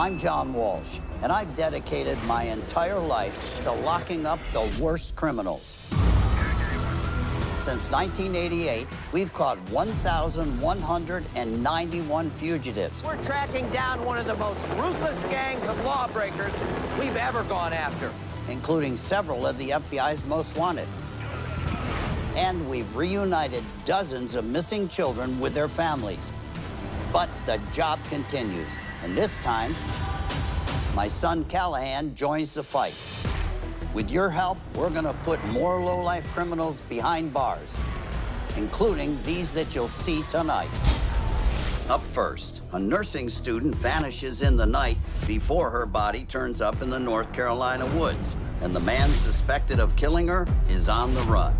I'm John Walsh, and I've dedicated my entire life to locking up the worst criminals. Since 1988, we've caught 1,191 fugitives. We're tracking down one of the most ruthless gangs of lawbreakers we've ever gone after, including several of the FBI's most wanted. And we've reunited dozens of missing children with their families. But the job continues, and this time, my son Callahan joins the fight. With your help, we're gonna put more low-life criminals behind bars, including these that you'll see tonight. Up first, a nursing student vanishes in the night before her body turns up in the North Carolina woods, and the man suspected of killing her is on the run.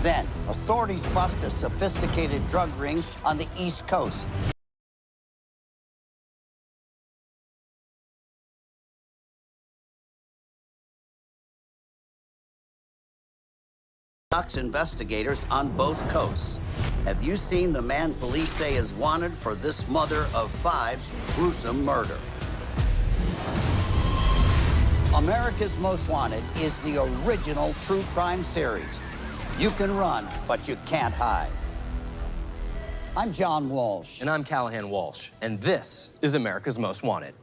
Then, authorities bust a sophisticated drug ring on the East Coast. Investigators on both coasts. Have you seen the man police say is wanted for this mother of five's gruesome murder? America's Most Wanted is the original true crime series. You can run, but you can't hide. I'm John Walsh. And I'm Callahan Walsh. And this is America's Most Wanted.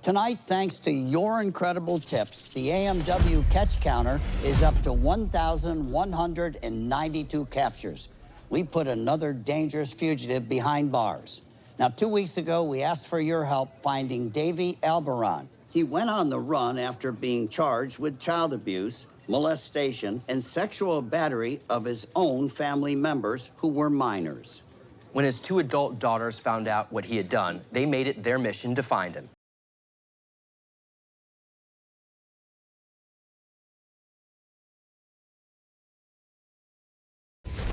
Tonight, thanks to your incredible tips, the AMW catch counter is up to 1,192 captures. We put another dangerous fugitive behind bars. Now, 2 weeks ago, we asked for your help finding Davy Albaran. He went on the run after being charged with child abuse, molestation, and sexual battery of his own family members who were minors. When his two adult daughters found out what he had done, they made it their mission to find him.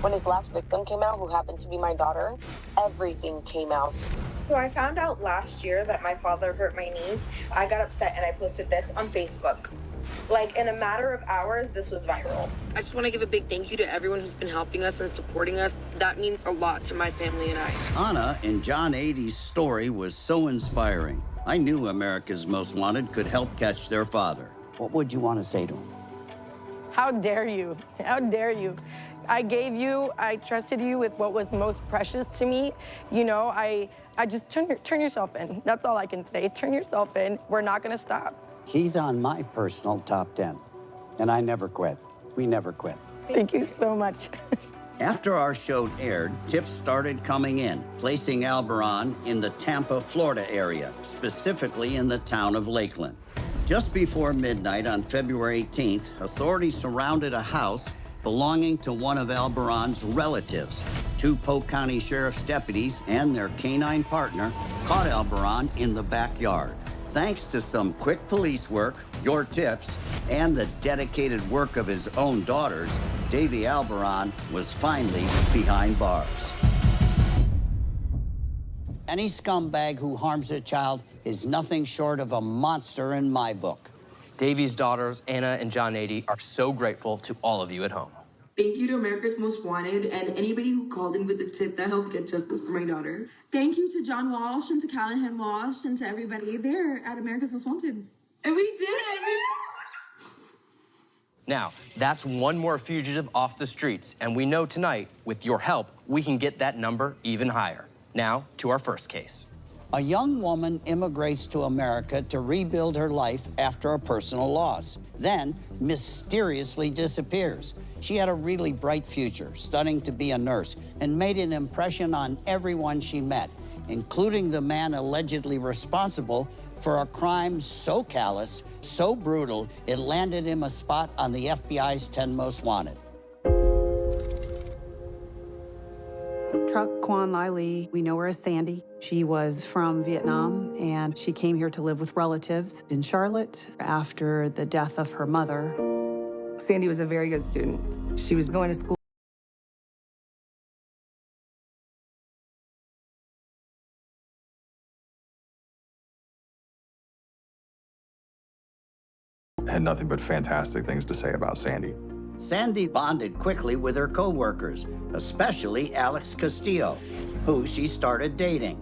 When his last victim came out, who happened to be my daughter, everything came out. So I found out last year that my father hurt my niece. I got upset and I posted this on Facebook. Like, in a matter of hours, this was viral. I just want to give a big thank you to everyone who's been helping us and supporting us. That means a lot to my family and I. Anna and John Ady's story was so inspiring. I knew America's Most Wanted could help catch their father. What would you want to say to him? How dare you? How dare you? I trusted you with what was most precious to me. You know, I just turn yourself in. That's all I can say. Turn yourself in. We're not gonna stop. He's on my personal top 10, and I never quit. We never quit. Thank you so much. After our show aired, tips started coming in, placing Albaran in the Tampa, Florida area, specifically in the town of Lakeland. Just before midnight on February 18th, authorities surrounded a house belonging to one of Albaran's relatives. Two Polk County Sheriff's deputies and their canine partner caught Albaran in the backyard. Thanks to some quick police work, your tips, and the dedicated work of his own daughters, Davy Albaran was finally behind bars. Any scumbag who harms a child is nothing short of a monster in my book. Davy's daughters, Anna and John Ady, are so grateful to all of you at home. Thank you to America's Most Wanted and anybody who called in with a tip that helped get justice for my daughter. Thank you to John Walsh and to Callahan Walsh and to everybody there at America's Most Wanted. And we did it! Now, that's one more fugitive off the streets, and we know tonight, with your help, we can get that number even higher. Now, to our first case. A young woman immigrates to America to rebuild her life after a personal loss, then mysteriously disappears. She had a really bright future, studying to be a nurse, and made an impression on everyone she met, including the man allegedly responsible for a crime so callous, so brutal, it landed him a spot on the FBI's 10 Most Wanted. Truck Quan Lai Lee, we know her as Sandy. She was from Vietnam, and she came here to live with relatives in Charlotte after the death of her mother. Sandy was a very good student. She was going to school. Had nothing but fantastic things to say about Sandy. Sandy bonded quickly with her co-workers, especially Alex Castillo, who she started dating.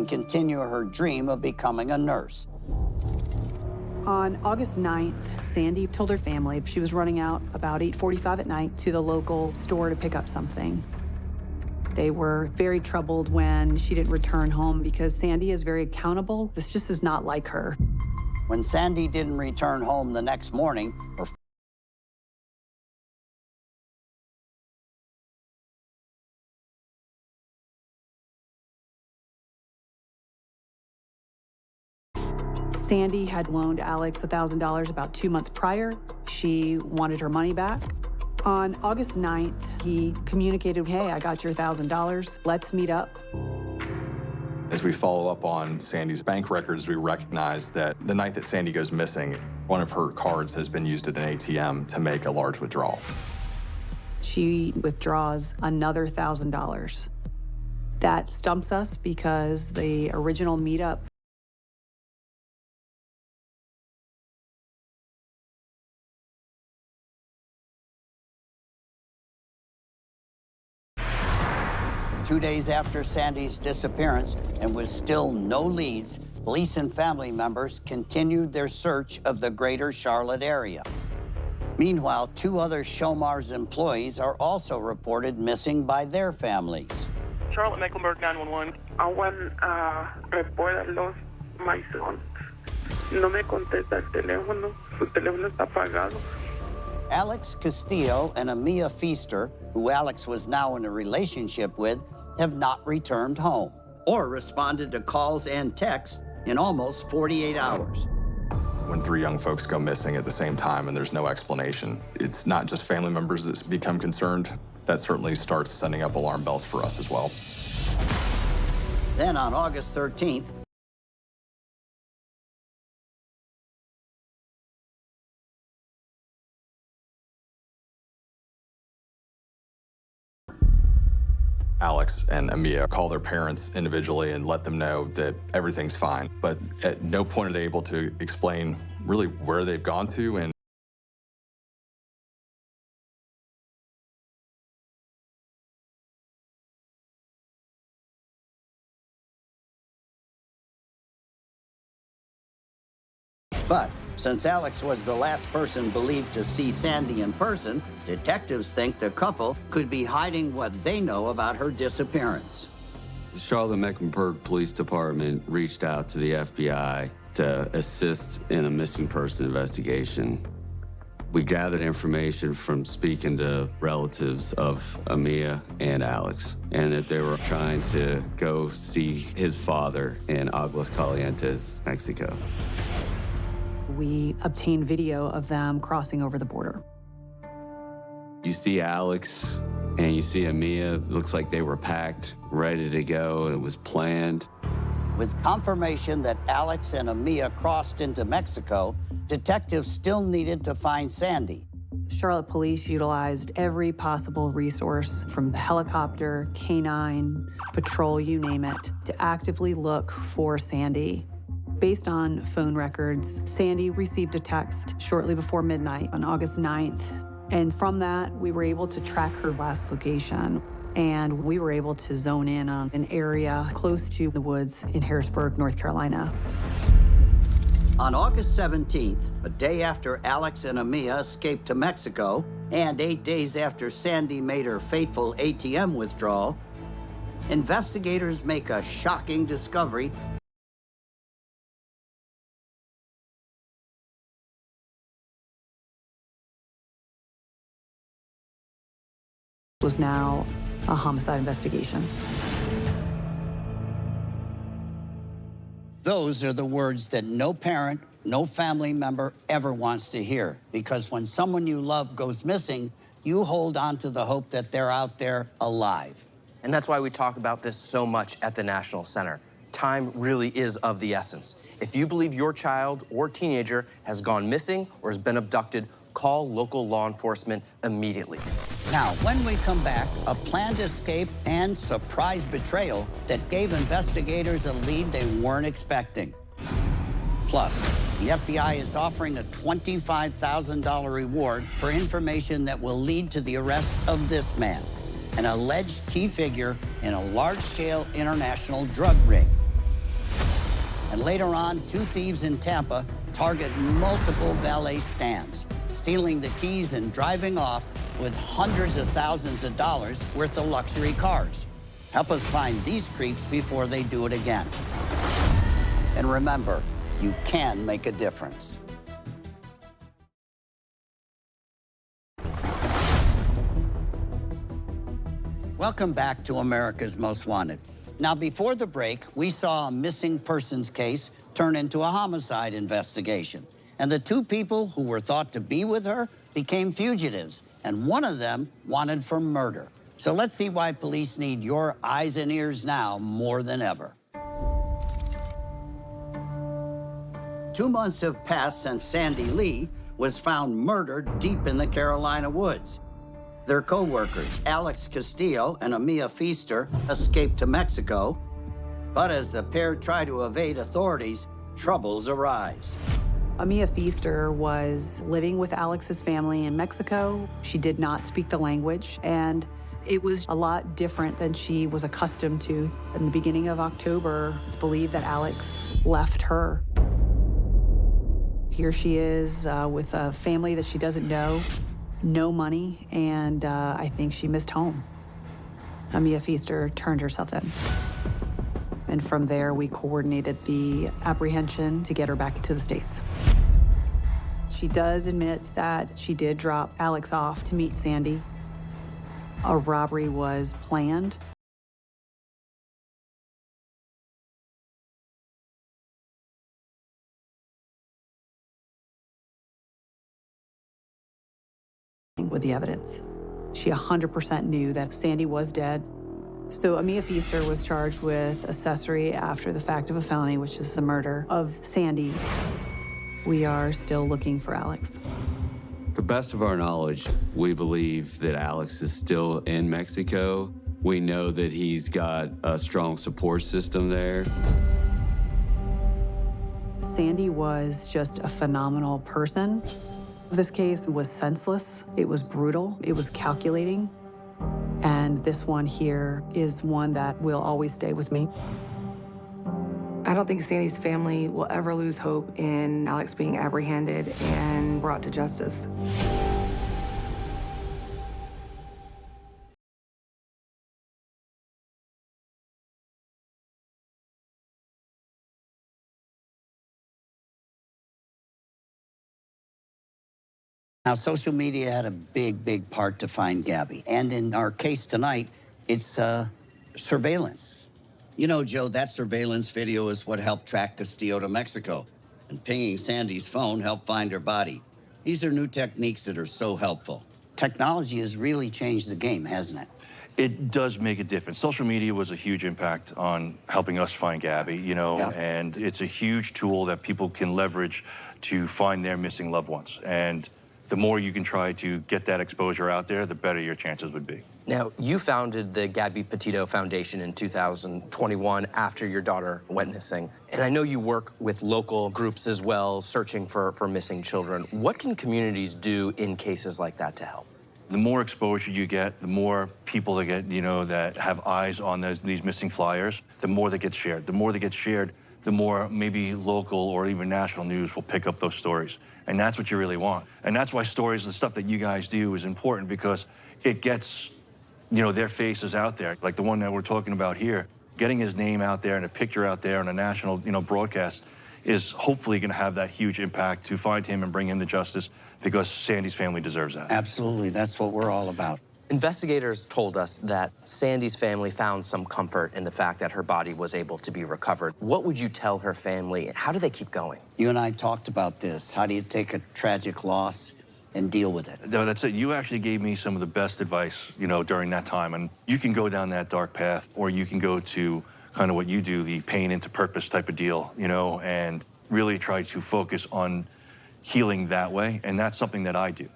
can continue her dream of becoming a nurse. On August 9th, Sandy told her family she was running out about 8:45 at night to the local store to pick up something. They were very troubled when she didn't return home because Sandy is very accountable. This just is not like her. When Sandy didn't return home the next morning, her Sandy had loaned Alex $1,000 about 2 months prior. She wanted her money back. On August 9th, he communicated, hey, I got your $1,000. Let's meet up. As we follow up on Sandy's bank records, we recognize that the night that Sandy goes missing, one of her cards has been used at an ATM to make a large withdrawal. She withdraws another $1,000. That stumps us because the original meetup Two days after Sandy's disappearance, and with still no leads, police and family members continued their search of the greater Charlotte area. Meanwhile, 2 other Showmars employees are also reported missing by their families. Charlotte Mecklenburg 911. I want a report. I lost my son. No me contesta el teléfono. Su teléfono está apagado. Alex Castillo and Amia Feaster, who Alex was now in a relationship with, have not returned home or responded to calls and texts in almost 48 hours. When 3 young folks go missing at the same time and there's no explanation, it's not just family members that become concerned. That certainly starts sending up alarm bells for us as well. Then on August 13th, Alex and Amia call their parents individually and let them know that everything's fine. But at no point are they able to explain really where they've gone to and but since Alex was the last person believed to see Sandy in person, detectives think the couple could be hiding what they know about her disappearance. The Charlotte Mecklenburg Police Department reached out to the FBI to assist in a missing person investigation. We gathered information from speaking to relatives of Amia and Alex, and that they were trying to go see his father in Aguas Calientes, Mexico. We obtained video of them crossing over the border. You see Alex and you see Amia. It looks like they were packed, ready to go. It was planned. With confirmation that Alex and Amia crossed into Mexico, detectives still needed to find Sandy. Charlotte police utilized every possible resource from the helicopter, canine, patrol, you name it, to actively look for Sandy. Based on phone records, Sandy received a text shortly before midnight on August 9th. And from that, we were able to track her last location. And we were able to zone in on an area close to the woods in Harrisburg, North Carolina. On August 17th, a day after Alex and Amia escaped to Mexico, and 8 days after Sandy made her fateful ATM withdrawal, investigators make a shocking discovery. Was now a homicide investigation. Those are the words that no parent, no family member ever wants to hear, because when someone you love goes missing, you hold on to the hope that they're out there alive. And that's why we talk about this so much at the National Center. Time really is of the essence. If you believe your child or teenager has gone missing or has been abducted, call local law enforcement immediately. Now, when we come back, a planned escape and surprise betrayal that gave investigators a lead they weren't expecting. Plus, the FBI is offering a $25,000 reward for information that will lead to the arrest of this man, an alleged key figure in a large-scale international drug ring. And later on, two thieves in Tampa target multiple valet stands, stealing the keys and driving off with hundreds of thousands of dollars worth of luxury cars. Help us find these creeps before they do it again. And remember, you can make a difference. Welcome back to America's Most Wanted. Now, before the break, we saw a missing persons case turn into a homicide investigation. And the two people who were thought to be with her became fugitives, and one of them wanted for murder. So let's see why police need your eyes and ears now more than ever. 2 months have passed since Sandy Lee was found murdered deep in the Carolina woods. Their co-workers, Alex Castillo and Amia Feaster, escaped to Mexico. But as the pair try to evade authorities, troubles arise. Amia Feaster was living with Alex's family in Mexico. She did not speak the language, and it was a lot different than she was accustomed to. In the beginning of October, it's believed that Alex left her. Here she is with a family that she doesn't know, no money, and I think she missed home. Amia Feaster turned herself in. And from there, we coordinated the apprehension to get her back to the States. She does admit that she did drop Alex off to meet Sandy. A robbery was planned. With the evidence. She 100% knew that Sandy was dead. So Amia Feaster was charged with accessory after the fact of a felony, which is the murder of Sandy. We are still looking for Alex. To the best of our knowledge, we believe that Alex is still in Mexico. We know that he's got a strong support system there. Sandy was just a phenomenal person. This case was senseless, it was brutal, it was calculating. And this one here is one that will always stay with me. I don't think Sandy's family will ever lose hope in Alex being apprehended and brought to justice. Now, social media had a big part to find Gabby. And in our case tonight, it's surveillance. You know, Joe, that surveillance video is what helped track Castillo to Mexico. And pinging Sandy's phone helped find her body. These are new techniques that are so helpful. Technology has really changed the game, hasn't it? It does make a difference. Social media was a huge impact on helping us find Gabby, you know, and it's a huge tool that people can leverage to find their missing loved ones. And the more you can try to get that exposure out there, the better your chances would be. Now, you founded the Gabby Petito Foundation in 2021 after your daughter went missing. And I know you work with local groups as well, searching for missing children. What can communities do in cases like that to help? The more exposure you get, the more people that get, you know, that have eyes on these missing flyers, the more that gets shared. The more that gets shared, the more maybe local or even national news will pick up those stories. And that's what you really want. And that's why stories and stuff that you guys do is important, because it gets, you know, their faces out there. Like the one that we're talking about here, getting his name out there and a picture out there on a national, you know, broadcast is hopefully going to have that huge impact to find him and bring him to justice, because Sandy's family deserves that. Absolutely, that's what we're all about. Investigators told us that Sandy's family found some comfort in the fact that her body was able to be recovered. What would you tell her family? How do they keep going? You and I talked about this. How do you take a tragic loss and deal with it? No, that's it. You actually gave me some of the best advice, you know, during that time. And you can go down that dark path, or you can go to kind of what you do, the pain into purpose type of deal, you know, and really try to focus on healing that way. And that's something that I do.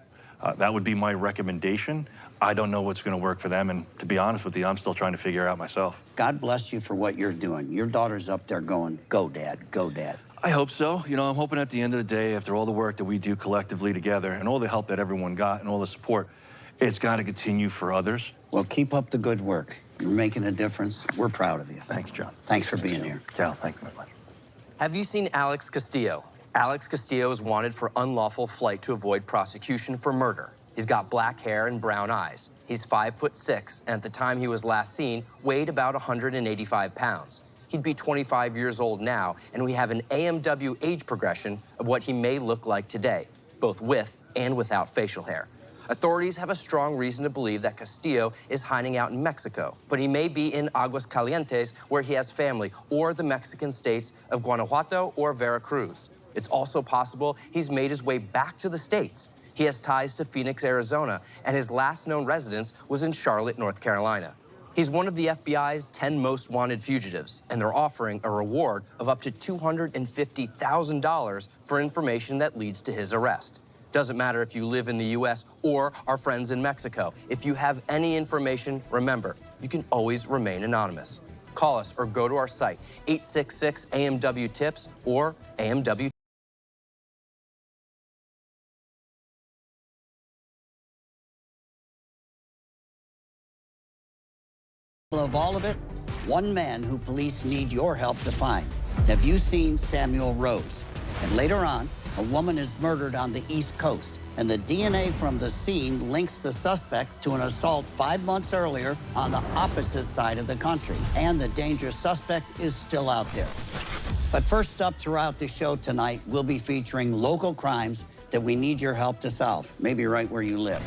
That would be my recommendation. I don't know what's going to work for them, and to be honest with you, I'm still trying to figure out myself. God bless you for what you're doing. Your daughter's up there going, go, Dad, go, Dad. I hope so. You know, I'm hoping at the end of the day, after all the work that we do collectively together and all the help that everyone got and all the support, it's got to continue for others. Well, keep up the good work. You're making a difference. We're proud of you. Thank you, John. Thanks for being here. Cal, thank you very much. Have you seen Alex Castillo? Alex Castillo is wanted for unlawful flight to avoid prosecution for murder. He's got black hair and brown eyes. He's 5'6", and at the time he was last seen, weighed about 185 pounds. He'd be 25 years old now, and we have an AMW age progression of what he may look like today, both with and without facial hair. Authorities have a strong reason to believe that Castillo is hiding out in Mexico, but he may be in Aguascalientes, where he has family, or the Mexican states of Guanajuato or Veracruz. It's also possible he's made his way back to the States. He has ties to Phoenix, Arizona, and his last known residence was in Charlotte, North Carolina. He's one of the FBI's 10 most wanted fugitives, and they're offering a reward of up to $250,000 for information that leads to his arrest. Doesn't matter if you live in the U.S. or are friends in Mexico. If you have any information, remember, you can always remain anonymous. Call us or go to our site, 866-AMW-TIPS or AMW. Of all of it, one man who police need your help to find. Have you seen Samuel Rose? And later on, a woman is murdered on the East Coast, and the DNA from the scene links the suspect to an assault 5 months earlier on the opposite side of the country. And the dangerous suspect is still out there. But first up throughout the show tonight, we'll be featuring local crimes that we need your help to solve, maybe right where you live.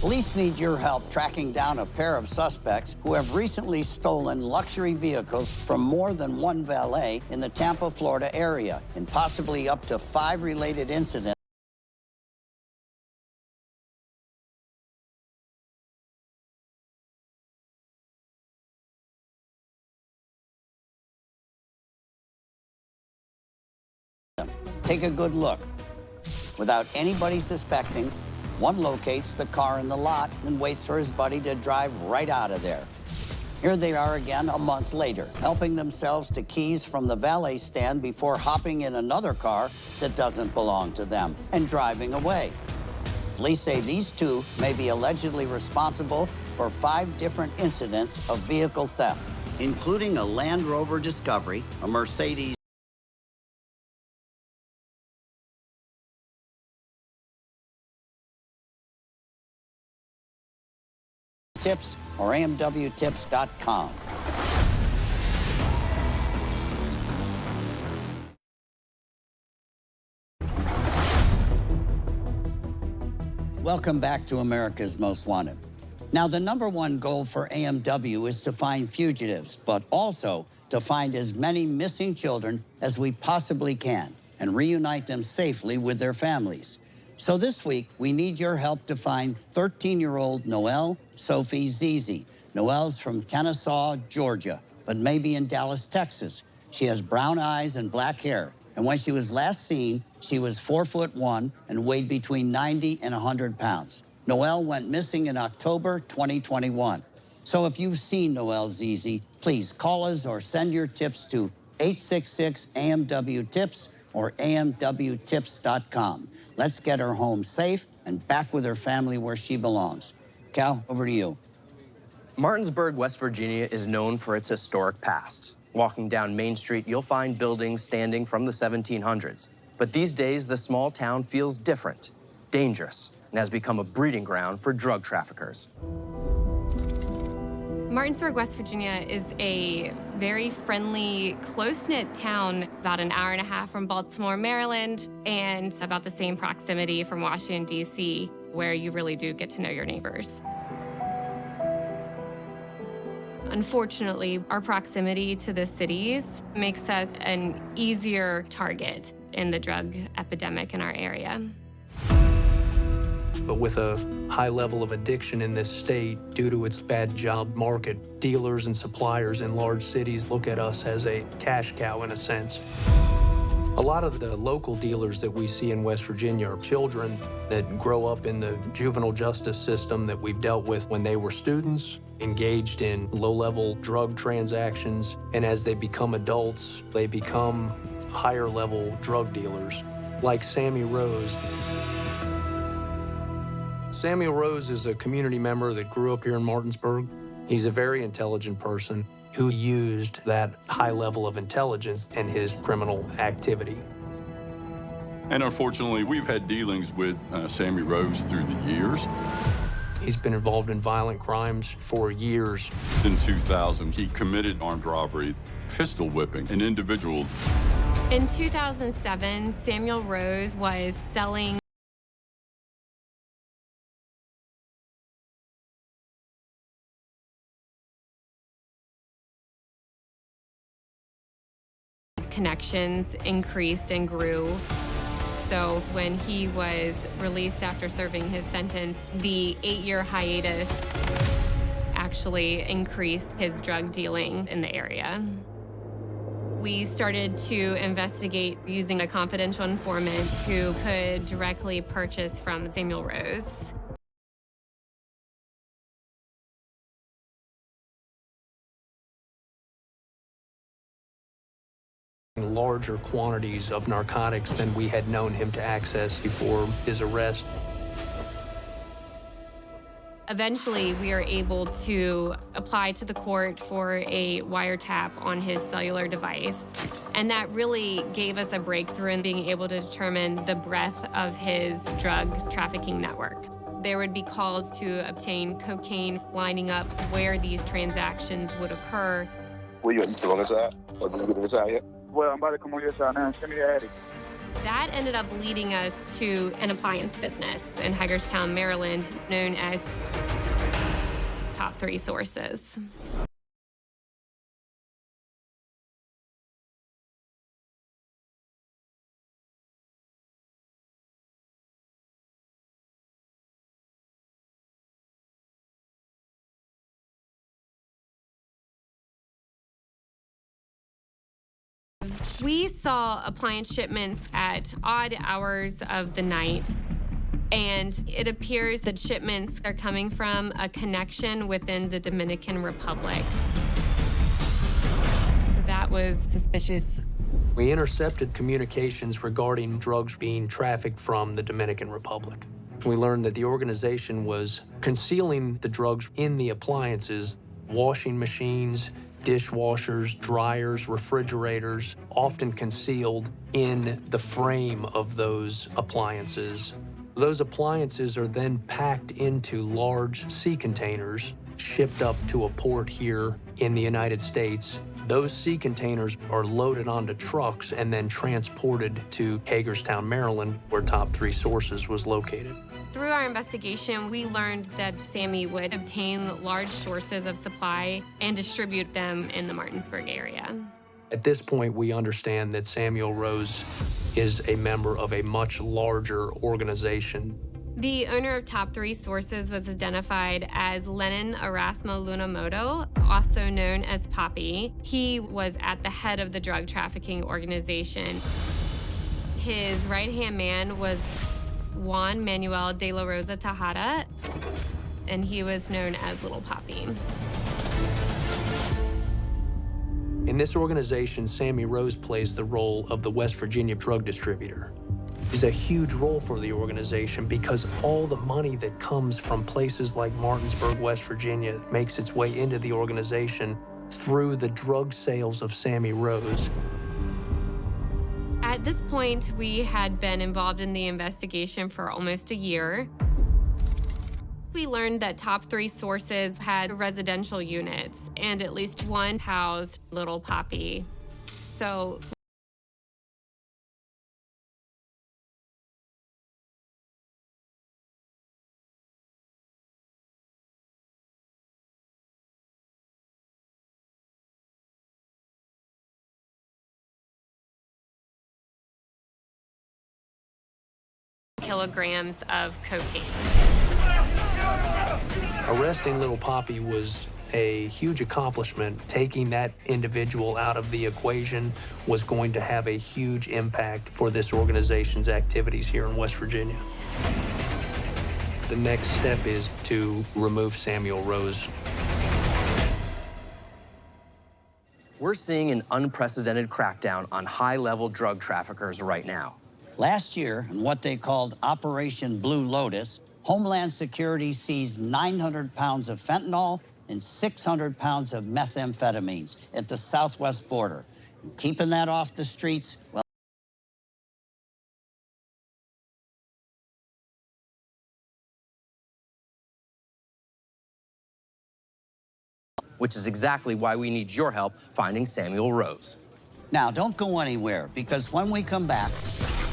Police need your help tracking down a pair of suspects who have recently stolen luxury vehicles from more than one valet in the Tampa, Florida area, in possibly up to 5 related incidents. Take a good look. Without anybody suspecting, one locates the car in the lot and waits for his buddy to drive right out of there. Here they are again a month later, helping themselves to keys from the valet stand before hopping in another car that doesn't belong to them and driving away. Police say these two may be allegedly responsible for 5 different incidents of vehicle theft, including a Land Rover Discovery, a Mercedes Tips or AMWTips.com. Welcome back to America's Most Wanted. Now, the #1 goal for AMW is to find fugitives, but also to find as many missing children as we possibly can and reunite them safely with their families. So this week, we need your help to find 13-year-old Noelle Sophie Zizi. Noelle's from Kennesaw, Georgia, but maybe in Dallas, Texas. She has brown eyes and black hair. And when she was last seen, she was 4'1" and weighed between 90 and 100 pounds. Noelle went missing in October 2021. So if you've seen Noelle Zizi, please call us or send your tips to 866-AMW-TIPS or AMWTips.com. Let's get her home safe and back with her family where she belongs. Cal, over to you. Martinsburg, West Virginia is known for its historic past. Walking down Main Street, you'll find buildings standing from the 1700s. But these days, the small town feels different, dangerous, and has become a breeding ground for drug traffickers. Martinsburg, West Virginia is a very friendly, close-knit town, about an hour and a half from Baltimore, Maryland, and about the same proximity from Washington, D.C., where you really do get to know your neighbors. Unfortunately, our proximity to the cities makes us an easier target in the drug epidemic in our area. But with a high level of addiction in this state due to its bad job market, dealers and suppliers in large cities look at us as a cash cow in a sense. A lot of the local dealers that we see in West Virginia are children that grow up in the juvenile justice system that we've dealt with when they were students, engaged in low-level drug transactions, and as they become adults, they become higher-level drug dealers, like Sammy Rose. Samuel Rose is a community member that grew up here in Martinsburg. He's a very intelligent person. who used that high level of intelligence in his criminal activity. And unfortunately, we've had dealings with Sammy Rose through the years. He's been involved in violent crimes for years. In 2000, he committed armed robbery, pistol whipping an individual. In 2007, Samuel Rose was selling connections increased and grew. So when he was released after serving his sentence, the 8-year hiatus actually increased his drug dealing in the area. We started to investigate using a confidential informant who could directly purchase from Samuel Rose. Larger quantities of narcotics than we had known him to access before his arrest. Eventually, we are able to apply to the court for a wiretap on his cellular device. And that really gave us a breakthrough in being able to determine the breadth of his drug trafficking network. There would be calls to obtain cocaine, lining up where these transactions would occur. Where you still on the side? Or did you get on the side yet? Well, I'm about to come on your side now. Send me the attic. That ended up leading us to an appliance business in Hagerstown, Maryland, known as Top 3 Sources. We saw appliance shipments at odd hours of the night, and it appears that shipments are coming from a connection within the Dominican Republic. So that was suspicious. We intercepted communications regarding drugs being trafficked from the Dominican Republic. We learned that the organization was concealing the drugs in the appliances, washing machines, dishwashers, dryers, refrigerators, often concealed in the frame of those appliances. Those appliances are then packed into large sea containers, shipped up to a port here in the United States. Those sea containers are loaded onto trucks and then transported to Hagerstown, Maryland, where Top 3 Sources was located. Through our investigation, we learned that Sammy would obtain large sources of supply and distribute them in the Martinsburg area. At this point, we understand that Samuel Rose is a member of a much larger organization. The owner of Top 3 Sources was identified as Lennon Erasmo Lunamoto, also known as Poppy. He was at the head of the drug trafficking organization. His right-hand man was Juan Manuel de la Rosa Tejada, and he was known as Little Poppy. In this organization, Sammy Rose plays the role of the West Virginia drug distributor. It's a huge role for the organization because all the money that comes from places like Martinsburg, West Virginia, makes its way into the organization through the drug sales of Sammy Rose. At this point, we had been involved in the investigation for almost a year. We learned that Top 3 Sources had residential units, and at least one housed Little Poppy. So kilograms of cocaine. Arresting Little Poppy was a huge accomplishment. Taking that individual out of the equation was going to have a huge impact for this organization's activities here in West Virginia. The next step is to remove Samuel Rose. We're seeing an unprecedented crackdown on high-level drug traffickers right now. Last year, in what they called Operation Blue Lotus, Homeland Security seized 900 pounds of fentanyl and 600 pounds of methamphetamines at the southwest border. And keeping that off the streets, well, which is exactly why we need your help finding Samuel Rose. now don't go anywhere, because when we come back,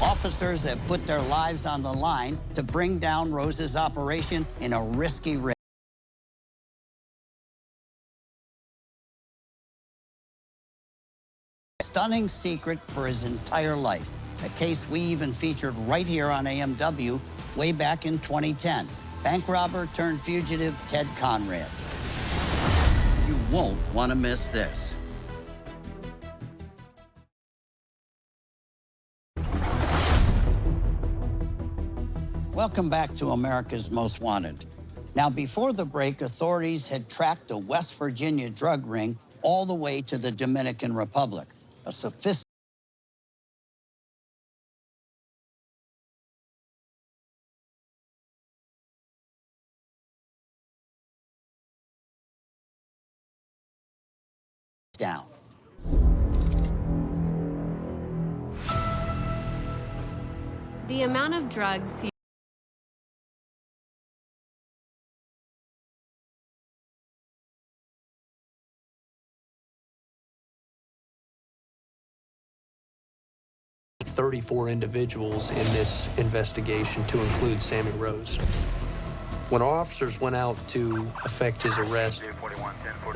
officers have put their lives on the line to bring down Rose's operation in a risky raid. Stunning secret for his entire life. A case we even featured right here on AMW way back in 2010. Bank robber turned fugitive Ted Conrad. You won't want to miss this. Welcome back to America's Most Wanted. Now, before the break, authorities had tracked a West Virginia drug ring all the way to the Dominican Republic. A sophisticated down. The amount of drugs $34 individuals in this investigation, to include Sammy Rose. When our officers went out to effect his arrest,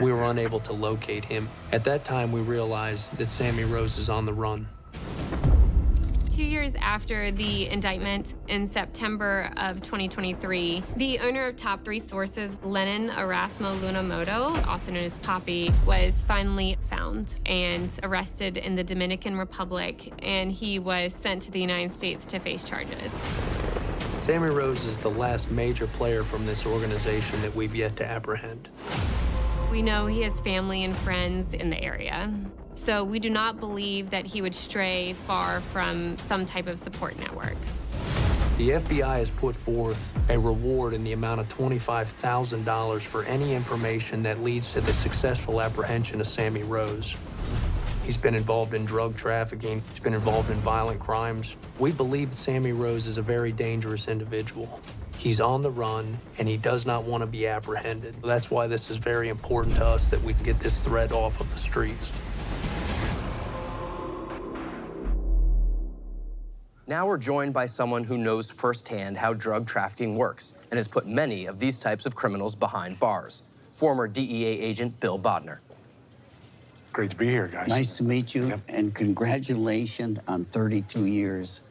we were unable to locate him. At that time, we realized that Sammy Rose is on the run. 2 years after the indictment, in September of 2023, the owner of Top 3 Sources, Lennon Erasmo Lunamoto, also known as Poppy, was finally found and arrested in the Dominican Republic, and he was sent to the United States to face charges. Sammy Rose is the last major player from this organization that we've yet to apprehend. We know he has family and friends in the area, so we do not believe that he would stray far from some type of support network. The FBI has put forth a reward in the amount of $25,000 for any information that leads to the successful apprehension of Sammy Rose. He's been involved in drug trafficking. He's been involved in violent crimes. We believe that Sammy Rose is a very dangerous individual. He's on the run, and he does not want to be apprehended. That's why this is very important to us, that we can get this threat off of the streets. Now we're joined by someone who knows firsthand how drug trafficking works and has put many of these types of criminals behind bars. Former DEA agent Bill Bodner. Great to be here, guys. Nice to meet you, and congratulations on 32 years.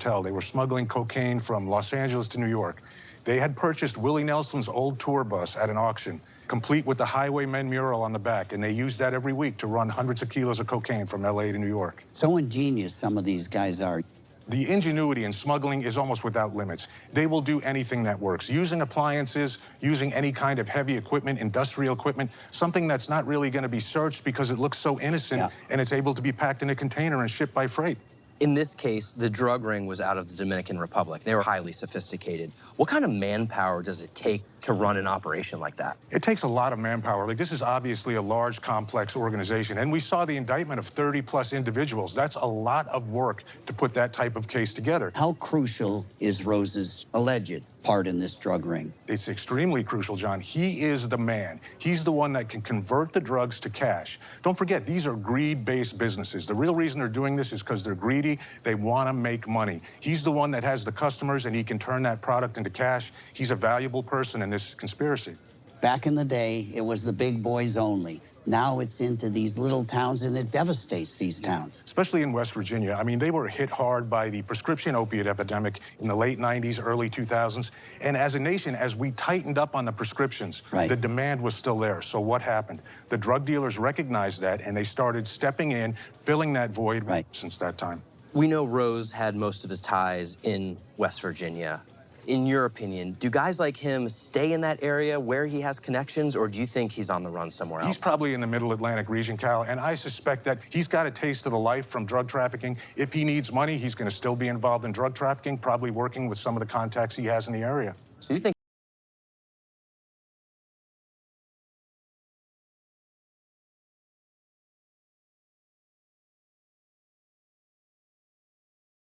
They were smuggling cocaine from Los Angeles to New York. They had purchased Willie Nelson's old tour bus at an auction, complete with the Highwaymen mural on the back, and they used that every week to run hundreds of kilos of cocaine from LA to New York. So ingenious some of these guys are. The ingenuity in smuggling is almost without limits. They will do anything that works, using appliances, using any kind of heavy equipment, industrial equipment, something that's not really going to be searched because it looks so innocent, and it's able to be packed in a container and shipped by freight. In this case, the drug ring was out of the Dominican Republic. They were highly sophisticated. What kind of manpower does it take to run an operation like that? It takes a lot of manpower. Like, this is obviously a large, complex organization, and we saw the indictment of 30-plus individuals. That's a lot of work to put that type of case together. How crucial is Rose's alleged part in this drug ring? It's extremely crucial, John. He is the man. He's the one that can convert the drugs to cash. Don't forget, these are greed-based businesses. The real reason they're doing this is because they're greedy. They want to make money. He's the one that has the customers, and he can turn that product into cash. He's a valuable person in this conspiracy. Back in the day, it was the big boys only. Now it's into these little towns, and it devastates these towns. Especially in West Virginia. I mean, they were hit hard by the prescription opiate epidemic in the late 90s, early 2000s. And as a nation, as we tightened up on the prescriptions, the demand was still there. So what happened? The drug dealers recognized that, and they started stepping in, filling that void since that time. We know Rose had most of his ties in West Virginia. in your opinion, do guys like him stay in that area where he has connections, or do you think he's on the run somewhere else? He's probably in the Middle Atlantic region, Cal, and I suspect that he's got a taste of the life from drug trafficking. If he needs money, he's going to still be involved in drug trafficking, probably working with some of the contacts he has in the area. So you think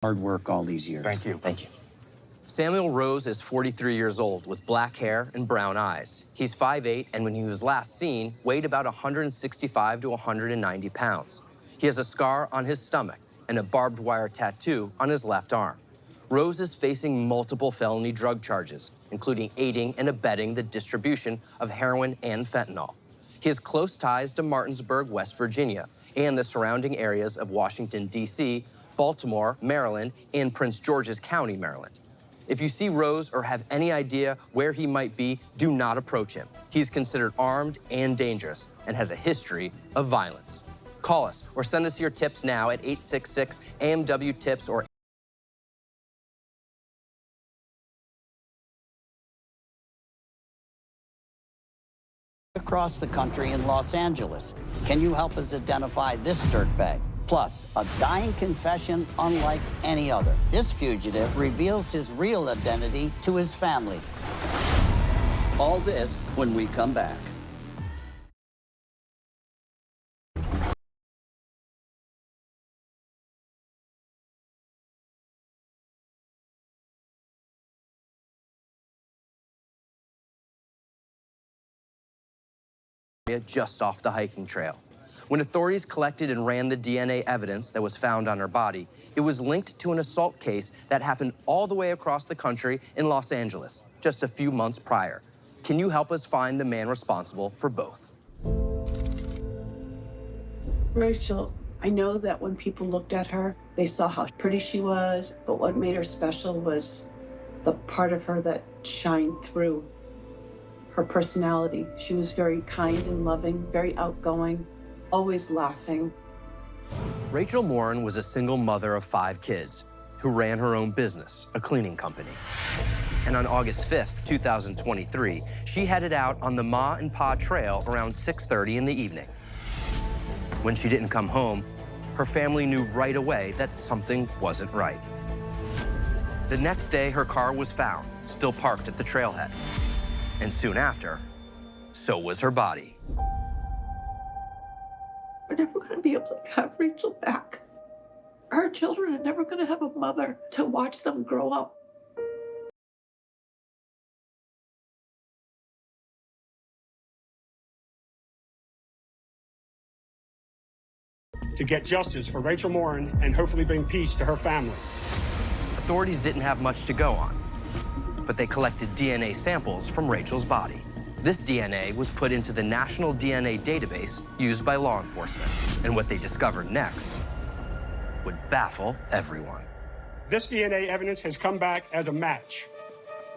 hard work all these years. Thank you. Thank you. Samuel Rose is 43 years old with black hair and brown eyes. He's 5'8", and when he was last seen, weighed about 165 to 190 pounds. He has a scar on his stomach and a barbed wire tattoo on his left arm. Rose is facing multiple felony drug charges, including aiding and abetting the distribution of heroin and fentanyl. He has close ties to Martinsburg, West Virginia, and the surrounding areas of Washington, D.C., Baltimore, Maryland, and Prince George's County, Maryland. If you see Rose or have any idea where he might be, do not approach him. He's considered armed and dangerous and has a history of violence. Call us or send us your tips now at 866-AMW-TIPS or across the country in Los Angeles. Can you help us identify this dirtbag? Plus, a dying confession unlike any other. This fugitive reveals his real identity to his family. All this when we come back. Just off the hiking trail. When authorities collected and ran the DNA evidence that was found on her body, it was linked to an assault case that happened all the way across the country in Los Angeles just a few months prior. Can you help us find the man responsible for both? Rachel, I know that when people looked at her, they saw how pretty she was, but what made her special was the part of her that shined through. Her personality. She was very kind and loving, very outgoing, always laughing. Rachel Morin was a single mother of 5 kids who ran her own business, a cleaning company. And on August 5th, 2023, she headed out on the Ma and Pa Trail around 6:30 in the evening. When she didn't come home, her family knew right away that something wasn't right. The next day, her car was found, still parked at the trailhead. And soon after, so was her body. We're never going to be able to have Rachel back. Our children are never going to have a mother to watch them grow up. To get justice for Rachel Morin and hopefully bring peace to her family. Authorities didn't have much to go on, but they collected DNA samples from Rachel's body. This DNA was put into the National DNA Database used by law enforcement. And what they discovered next would baffle everyone. This DNA evidence has come back as a match,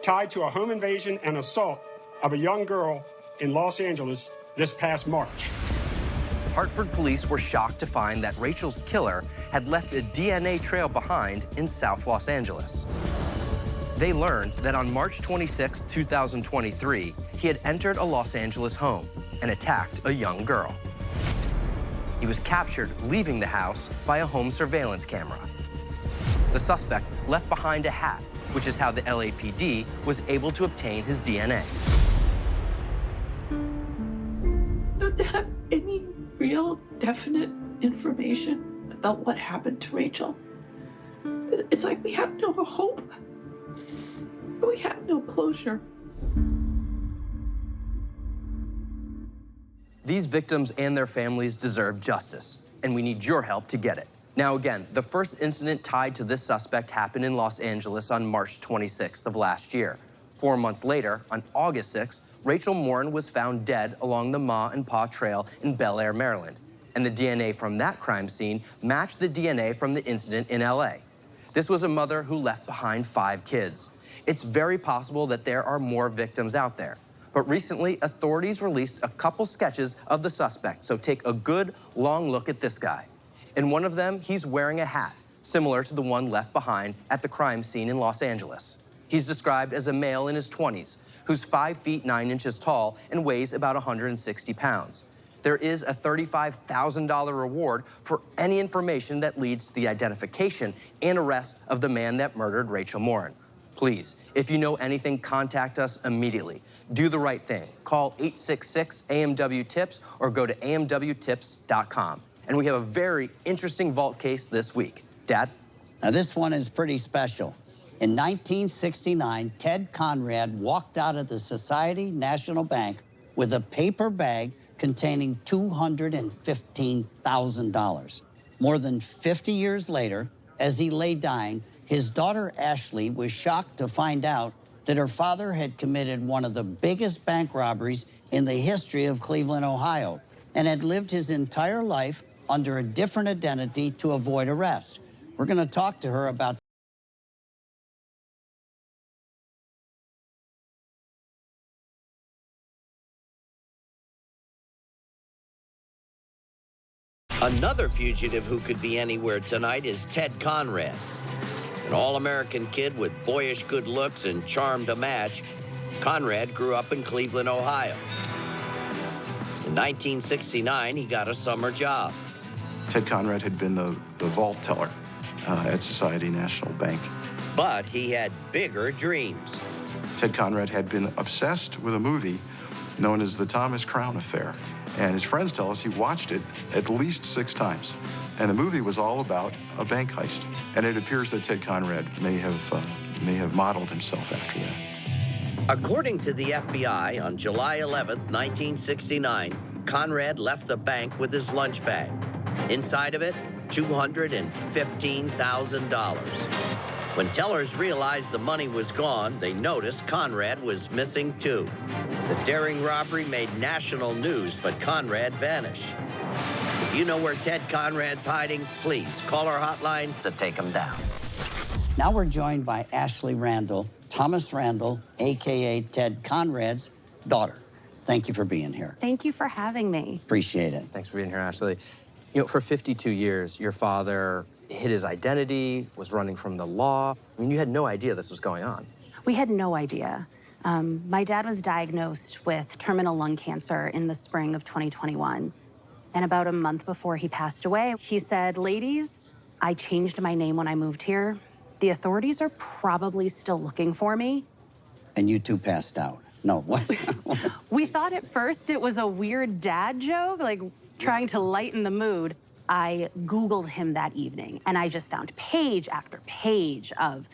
tied to a home invasion and assault of a young girl in Los Angeles this past March. Hartford police were shocked to find that Rachel's killer had left a DNA trail behind in South Los Angeles. They learned that on March 26, 2023, he had entered a Los Angeles home and attacked a young girl. He was captured leaving the house by a home surveillance camera. The suspect left behind a hat, which is how the LAPD was able to obtain his DNA. Not to have any real definite information about what happened to Rachel. It's like we have no hope. We have no closure. These victims and their families deserve justice, and we need your help to get it. Now again, the first incident tied to this suspect happened in Los Angeles on March 26th of last year. 4 months later, on August 6th, Rachel Morin was found dead along the Ma and Pa Trail in Bel Air, Maryland. And the DNA from that crime scene matched the DNA from the incident in LA. This was a mother who left behind 5 kids. It's very possible that there are more victims out there. But recently, authorities released a couple sketches of the suspect, so take a good, long look at this guy. In one of them, he's wearing a hat, similar to the one left behind at the crime scene in Los Angeles. He's described as a male in his 20s who's 5 feet 9 inches tall and weighs about 160 pounds. There is a $35,000 reward for any information that leads to the identification and arrest of the man that murdered Rachel Morin. Please, if you know anything, contact us immediately. Do the right thing. Call 866-AMW-TIPS or go to amwtips.com. And we have a very interesting vault case this week. Dad? Now, this one is pretty special. In 1969, Ted Conrad walked out of the Society National Bank with a paper bag containing $215,000. More than 50 years later, as he lay dying, his daughter Ashley was shocked to find out that her father had committed one of the biggest bank robberies in the history of Cleveland, Ohio, and had lived his entire life under a different identity to avoid arrest. We're going to talk to her about another fugitive who could be anywhere tonight is Ted Conrad. An all-American kid with boyish good looks and charm to match, Conrad grew up in Cleveland, Ohio. In 1969, he got a summer job. Ted Conrad had been the vault teller at Society National Bank. But he had bigger dreams. Ted Conrad had been obsessed with a movie known as the Thomas Crown Affair. And his friends tell us he watched it at least 6 times. And the movie was all about a bank heist. And it appears that Ted Conrad may have modeled himself after that. According to the FBI, on July 11, 1969, Conrad left the bank with his lunch bag. Inside of it, $215,000. When tellers realized the money was gone, they noticed Conrad was missing too. The daring robbery made national news, but Conrad vanished. If you know where Ted Conrad's hiding, please call our hotline to take him down. Now we're joined by Ashley Randall, Thomas Randall, a.k.a. Ted Conrad's daughter. Thank you for being here. Thank you for having me. Appreciate it. Thanks for being here, Ashley. You know, for 52 years, your father hid his identity, was running from the law. I mean, you had no idea this was going on. We had no idea. My dad was diagnosed with terminal lung cancer in the spring of 2021. And about a month before he passed away, he said, "Ladies, I changed my name when I moved here. The authorities are probably still looking for me." And you two passed out. No, what? We thought at first it was a weird dad joke, like trying to lighten the mood. I Googled him that evening, and I just found page after page of,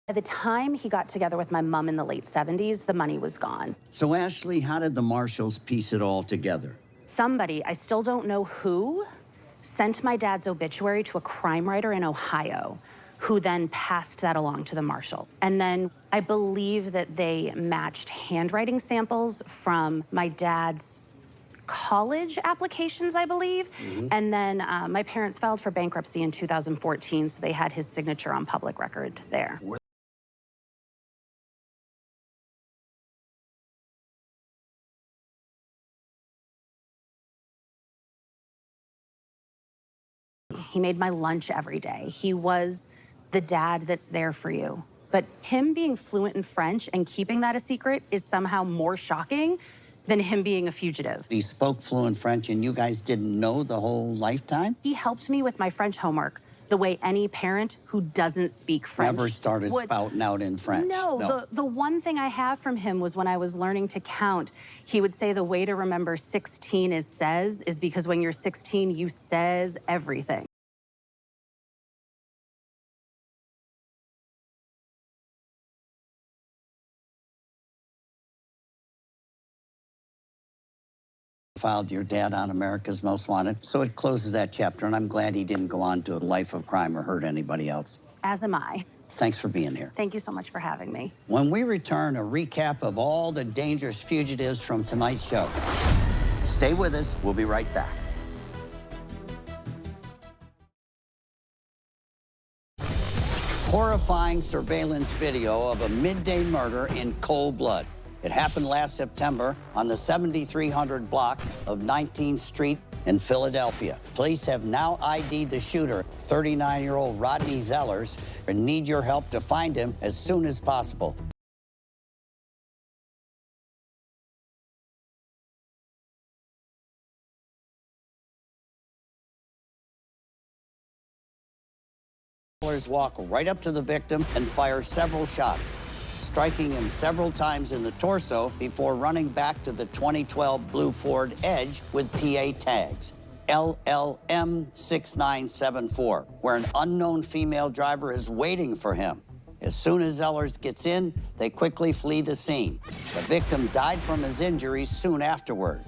By the time he got together with my mom in the late 70s, the money was gone. So, Ashley, how did the marshals piece it all together? Somebody, I still don't know who, sent my dad's obituary to a crime writer in Ohio, who then passed that along to the marshal. And then I believe that they matched handwriting samples from my dad's college applications, I believe. And then my parents filed for bankruptcy in 2014, so they had his signature on public record there. He made my lunch every day. He was the dad that's there for you. But him being fluent in French and keeping that a secret is somehow more shocking than him being a fugitive. He spoke fluent French and you guys didn't know the whole lifetime? He helped me with my French homework the way any parent who doesn't speak French Never started spouting out in French. No. The one thing I have from him was when I was learning to count, he would say the way to remember 16 is says is because when you're 16, you says everything. Filed your dad on America's Most Wanted. So it closes that chapter, and I'm glad he didn't go on to a life of crime or hurt anybody else. As am I. Thanks for being here. Thank you so much for having me. When we return, a recap of all the dangerous fugitives from tonight's show. Stay with us. We'll be right back. Horrifying surveillance video of a midday murder in cold blood. It happened last September on the 7300 block of 19th Street in Philadelphia. Police have now ID'd the shooter, 39-year-old Rodney Zellers, and need your help to find him as soon as possible. Zellers walk right up to the victim and fire several shots, striking him several times in the torso before running back to the 2012 blue Ford Edge with PA tags, LLM 6974, where an unknown female driver is waiting for him. As soon as Zellers gets in, they quickly flee the scene. The victim died from his injuries soon afterward.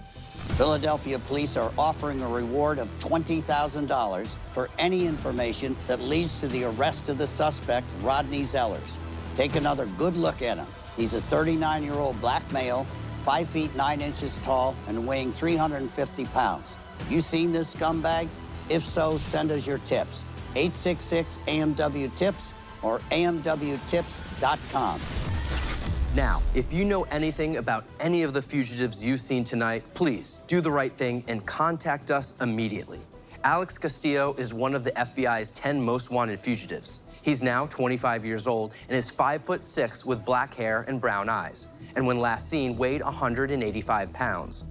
Philadelphia police are offering a reward of $20,000 for any information that leads to the arrest of the suspect, Rodney Zellers. Take another good look at him. He's a 39-year-old black male, 5 feet 9 inches tall, and weighing 350 pounds. You seen this scumbag? If so, send us your tips. 866-AMW-TIPS or amwtips.com. Now, if you know anything about any of the fugitives you've seen tonight, please do the right thing and contact us immediately. Alex Castillo is one of the FBI's 10 most wanted fugitives. He's now 25 years old and is 5'6" with black hair and brown eyes, and when last seen weighed 185 pounds.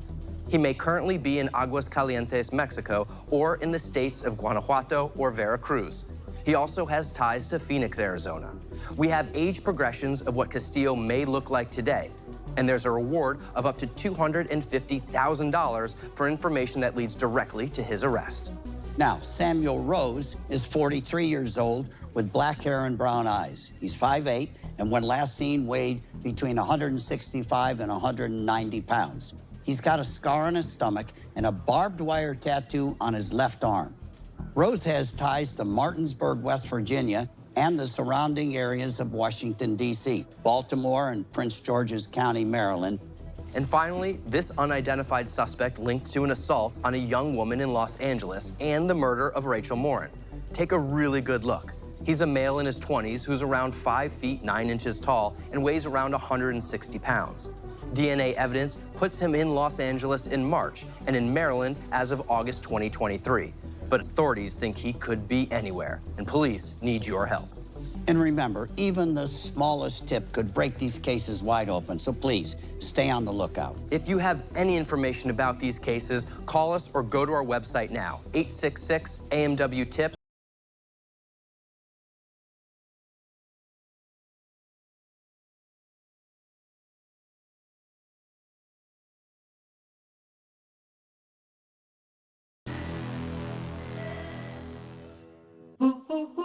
He may currently be in Aguascalientes, Mexico, or in the states of Guanajuato or Veracruz. He also has ties to Phoenix, Arizona. We have age progressions of what Castillo may look like today, and there's a reward of up to $250,000 for information that leads directly to his arrest. Now, Samuel Rose is 43 years old with black hair and brown eyes. He's 5'8", and when last seen weighed between 165 and 190 pounds. He's got a scar on his stomach and a barbed wire tattoo on his left arm. Rose has ties to Martinsburg, West Virginia, and the surrounding areas of Washington, D.C., Baltimore, and Prince George's County, Maryland. And finally, this unidentified suspect linked to an assault on a young woman in Los Angeles and the murder of Rachel Morin. Take a really good look. He's a male in his 20s who's around 5 feet 9 inches tall and weighs around 160 pounds. DNA evidence puts him in Los Angeles in March and in Maryland as of August 2023. But authorities think he could be anywhere, and police need your help. And remember, even the smallest tip could break these cases wide open, so please, stay on the lookout. If you have any information about these cases, call us or go to our website now, 866-AMW-TIPS. Ooh, ooh,